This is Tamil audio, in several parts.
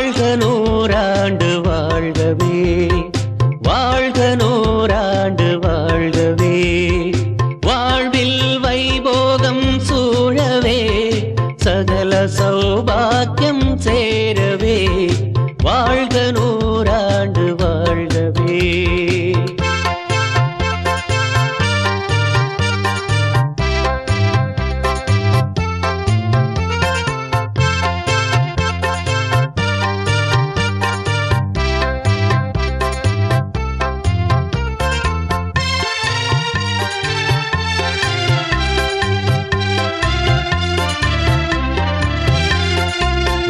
வாழ்க நூறாண்டு வாழ்கவே, வாழ்க நூறாண்டு வாழ்கவே, வாழ்வில் வைபோகம் சூழவே, சகல சௌபாக்கியம் சேரவே, வாழ்க நூறாண்டு வாழ்கவே.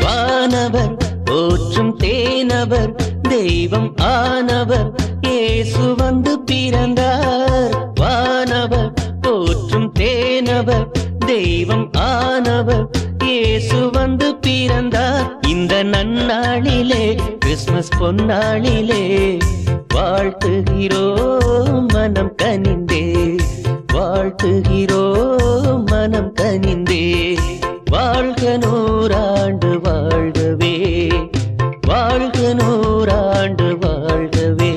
வானவர் போற்றும் தேனவர் தெய்வம் ஆனவர் இயேசு வந்து பிறந்தார். வானவர் போற்றும் தேனவர் தெய்வம் ஆனவர் இயேசு வந்து பிறந்தார். இந்த நன்னாளிலே கிறிஸ்மஸ் பொன்னாளிலே வாழ்த்துகிறோம் மனம் கனிந்தே, வாழ்த்துகிறோம் மனம் கனிந்தே. வாழ்க நூறாண்டு வாழ்கவே, வாழ்க நூறாண்டு வாழ்கவே,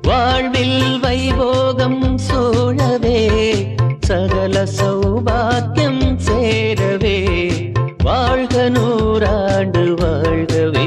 வாழ்வில் வைபோகம் சூழவே, சகல சௌபாக்கியம் சேரவே, வாழ்க நூறாண்டு வாழ்கவே.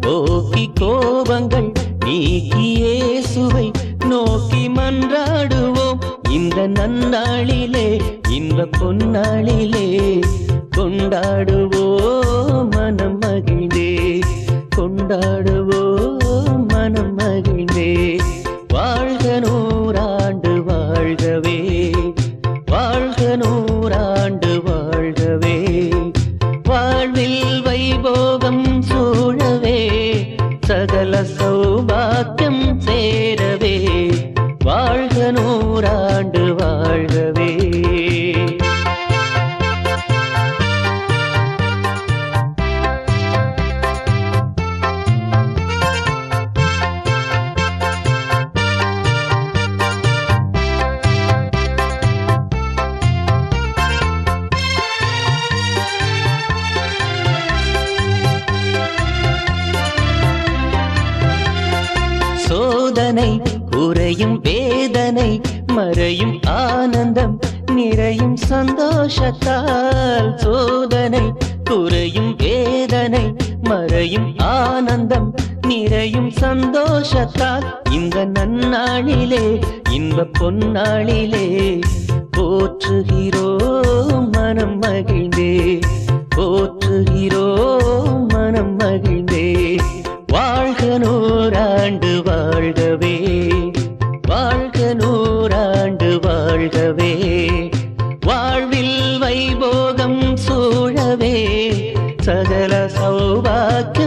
போக்கி கோபங்கள் நீக்கி இயேசுவை நோக்கி மன்றாடுவோம். இந்த நன்னாளிலே இந்த பொன்னாளிலே கொண்டாடுவோம் மனம் மகிழ்ந்தே, கொண்டாடுவோம் மனம் மகிழ்ந்தே. வாழ்க நூறாண்டு வாழ்கவே, வாழ்க நூறாண்டு வாழ்கவே, வாழ்வில் வைபோகம் சூழவே, சகல சௌபாக்கியம் சேரவே, வாழ்க நூறாண்டு வாழ்கவே. சோதனை குறையும் வேதனை மறையும் ஆனந்தம் நிறையும் சந்தோஷத்தால், சோதனை குறையும் வேதனை மறையும் ஆனந்தம் நிறையும் சந்தோஷத்தால். இந்த நன்னாளிலே இன்ப பொன்னாளிலே போற்றுகிறோம் மனம் மகிழ்ந்தே, போற்றுகிறோம் மனம் மகிழ்ந்தே. வாழ்க நூறாண்டு வாழ்கவே, வாழ்க நூறாண்டு வாழ்கவே, வாழ்வில் வைபோகம் சூழவே, சகல சௌபாக்கியம்